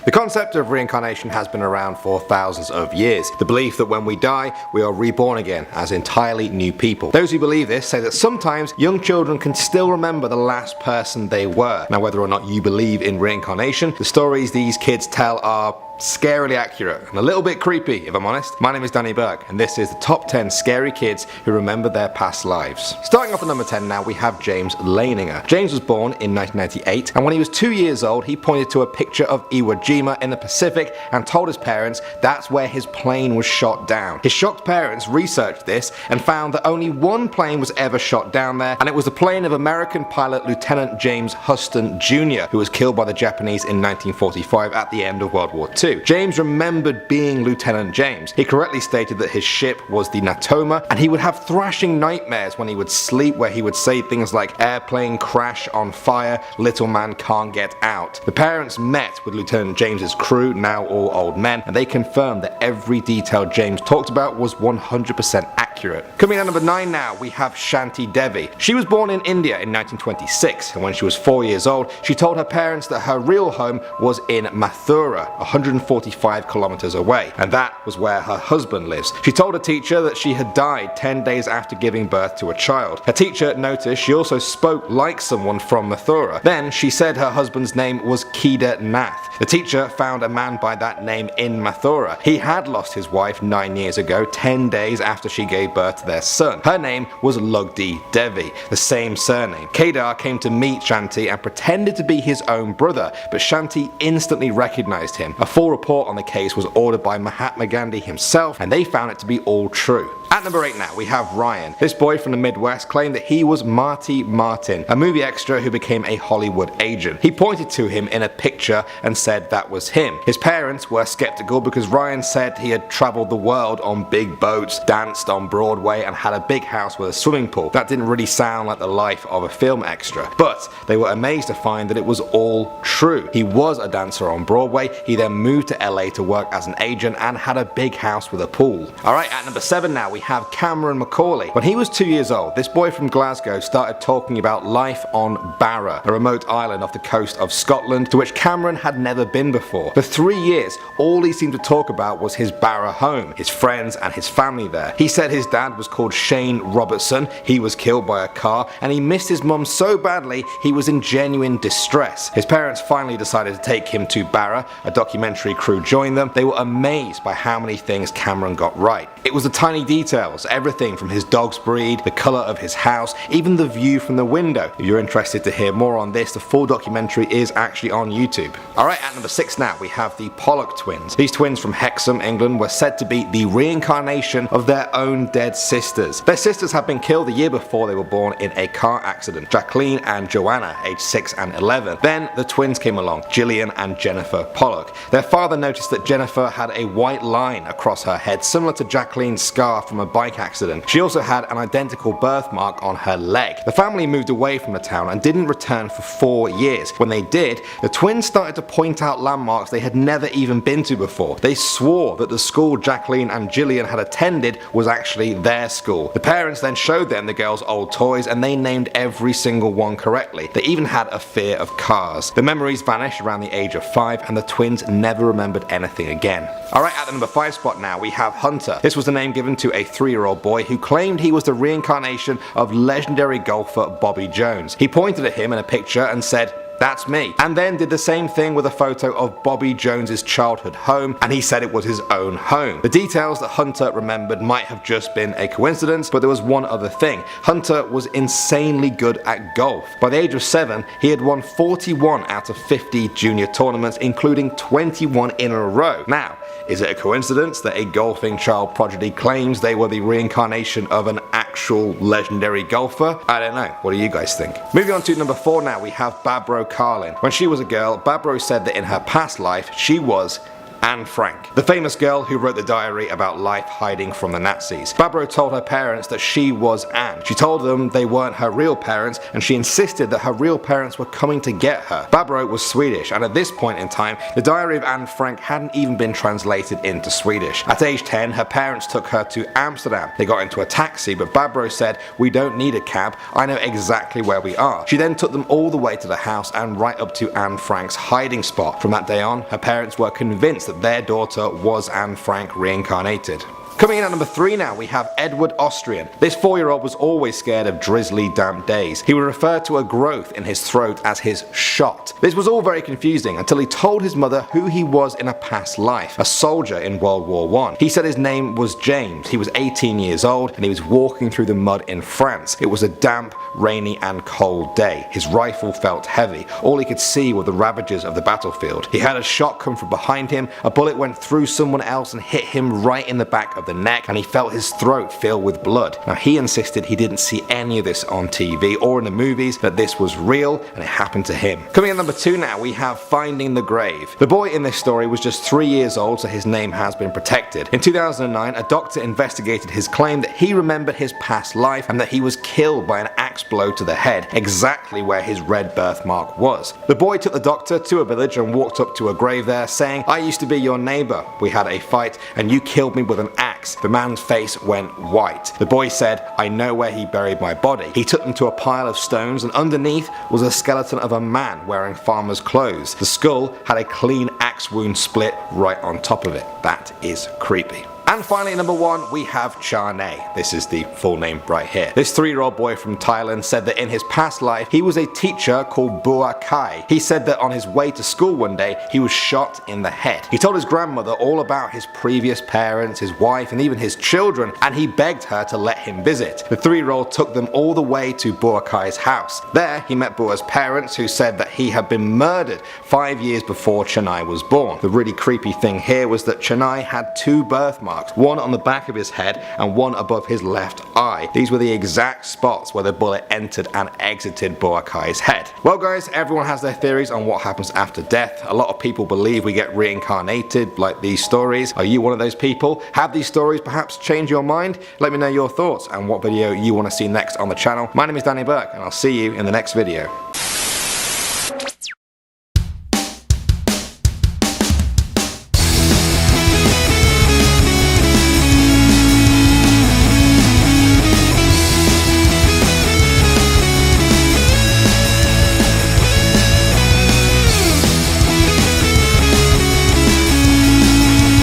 The concept of reincarnation has been around for thousands of years. The belief that when we die, we are reborn again as entirely new people. Those who believe this say that sometimes young children can still remember the last person they were. Now, whether or not you believe in reincarnation, the stories these kids tell are scarily accurate and a little bit creepy, if I'm honest. My name is Danny Burke, and this is the top 10 scary kids who remember their past lives. Starting off at number 10 now, we have James Leininger. James was born in 1998, and when he was 2 years old, he pointed to a picture of Iwo Jima in the Pacific and told his parents that's where his plane was shot down. His shocked parents researched this and found that only one plane was ever shot down there, and it was the plane of American pilot Lieutenant James Huston Jr., who was killed by the Japanese in 1945 at the end of World War II. James remembered being Lieutenant James. He correctly stated that his ship was the Natoma, and he would have thrashing nightmares when he would sleep, where he would say things like airplane crash on fire, little man can't get out. The parents met with Lieutenant James's crew, now all old men, and they confirmed that every detail James talked about was 100% accurate. Coming at number 9 now, we have Shanti Devi. She was born in India in 1926, and when she was 4 years old, she told her parents that her real home was in Mathura, 145 kilometers away, and that was where her husband lives. She told a teacher that she had died 10 days after giving birth to a child. Her teacher noticed she also spoke like someone from Mathura. Then she said her husband's name was Kedar Nath. The teacher found a man by that name in Mathura. He had lost his wife 9 years ago, 10 days after she gave birth to their son. Her name was Lugdi Devi, the same surname. Kedar came to meet Shanti and pretended to be his own brother, but Shanti instantly recognized him. A full report on the case was ordered by Mahatma Gandhi himself, and they found it to be all true. At number 8 now, we have Ryan. This boy from the Midwest claimed that he was Marty Martin, a movie extra who became a Hollywood agent. He pointed to him in a picture and said that was him. His parents were skeptical because Ryan said he had traveled the world on big boats, danced on Broadway, and had a big house with a swimming pool. That didn't really sound like the life of a film extra, but they were amazed to find that it was all true. He was a dancer on Broadway. He then moved to LA to work as an agent and had a big house with a pool. Alright, at number 7 now, we have Cameron Macaulay. When he was 2 years old, this boy from Glasgow started talking about life on Barra, a remote island off the coast of Scotland to which Cameron had never been before. For 3 years, all he seemed to talk about was his Barra home, his friends and his family there. He said his dad was called Shane Robertson, he was killed by a car, and he missed his mum so badly he was in genuine distress. His parents finally decided to take him to Barra. A documentary crew joined them. They were amazed by how many things Cameron got right. It was the tiny details, everything from his dog's breed, the colour of his house, even the view from the window. If you're interested to hear more on this, the full documentary is actually on YouTube. Alright, at number 6 now, we have the Pollock twins. These twins from Hexham, England were said to be the reincarnation of their own dead sisters. Their sisters had been killed the year before they were born in a car accident. Jacqueline and Joanna, aged 6 and 11. Then the twins came along, Gillian and Jennifer Pollock. Their father noticed that Jennifer had a white line across her head, similar to Jacqueline's scar from a bike accident. She also had an identical birthmark on her leg. The family moved away from the town and didn't return for 4 years. When they did, the twins started to point out landmarks they had never even been to before. They swore that the school Jacqueline and Gillian had attended was actually their school. The parents then showed them the girls' old toys, and they named every single one correctly. They even had a fear of cars. The memories vanished around the age of 5, and the twins never remembered anything again. Alright, at the number 5 spot now, we have Hunter. This was the name given to a 3-year-old boy who claimed he was the reincarnation of legendary golfer Bobby Jones. He pointed at him in a picture and said, "That's me," and then did the same thing with a photo of Bobby Jones's childhood home, and he said it was his own home. The details that Hunter remembered might have just been a coincidence, but there was one other thing. Hunter was insanely good at golf. By the age of 7, he had won 41 out of 50 junior tournaments, including 21 in a row. Now, is it a coincidence that a golfing child prodigy claims they were the reincarnation of an actual legendary golfer? I don't know. What do you guys think? Moving on to number 4 now, we have Babro Carlin. When she was a girl, Babro said that in her past life she was Anne Frank, the famous girl who wrote the diary about life hiding from the Nazis. Barbro told her parents that she was Anne. She told them they weren't her real parents, and she insisted that her real parents were coming to get her. Barbro was Swedish, and at this point in time, the diary of Anne Frank hadn't even been translated into Swedish. At age 10, her parents took her to Amsterdam. They got into a taxi, but Barbro said, "We don't need a cab, I know exactly where we are." She then took them all the way to the house and right up to Anne Frank's hiding spot. From that day on, her parents were convinced that their daughter was Anne Frank reincarnated. Coming in at number 3 now, we have Edward Austrian. This 4-year-old was always scared of drizzly, damp days. He would refer to a growth in his throat as his shot. This was all very confusing until he told his mother who he was in a past life, a soldier in World War I. He said his name was James. He was 18 years old and he was walking through the mud in France. It was a damp, rainy and cold day. His rifle felt heavy. All he could see were the ravages of the battlefield. He had a shot come from behind him. A bullet went through someone else and hit him right in the back of the neck, and he felt his throat fill with blood. Now he insisted he didn't see any of this on TV or in the movies, that this was real and it happened to him. Coming in number 2 now, we have Finding the Grave. The boy in this story was just 3 years old, so his name has been protected. In 2009, a doctor investigated his claim that he remembered his past life and that he was killed by an axe blow to the head, exactly where his red birthmark was. The boy took the doctor to a village and walked up to a grave there, saying, "I used to be your neighbor. We had a fight and you killed me with an axe." The man's face went white. The boy said, "I know where he buried my body." He took them to a pile of stones, and underneath was a skeleton of a man wearing farmer's clothes. The skull had a clean axe wound split right on top of it. That is creepy. And finally, number 1, we have Charney. This is the full name right here. This 3-year-old boy from Thailand said that in his past life, he was a teacher called Bua Kai. He said that on his way to school one day, he was shot in the head. He told his grandmother all about his previous parents, his wife, and even his children, and he begged her to let him visit. The 3-year-old took them all the way to Bua Kai's house. There, he met Bua's parents, who said that he had been murdered 5 years before Chennai was born. The really creepy thing here was that Chennai had 2 birthmarks. One on the back of his head and one above his left eye. These were the exact spots where the bullet entered and exited Bua Kai's head. Well guys, everyone has their theories on what happens after death. A lot of people believe we get reincarnated like these stories. Are you one of those people? Have these stories perhaps changed your mind? Let me know your thoughts and what video you want to see next on the channel. My name is Danny Burke and I'll see you in the next video.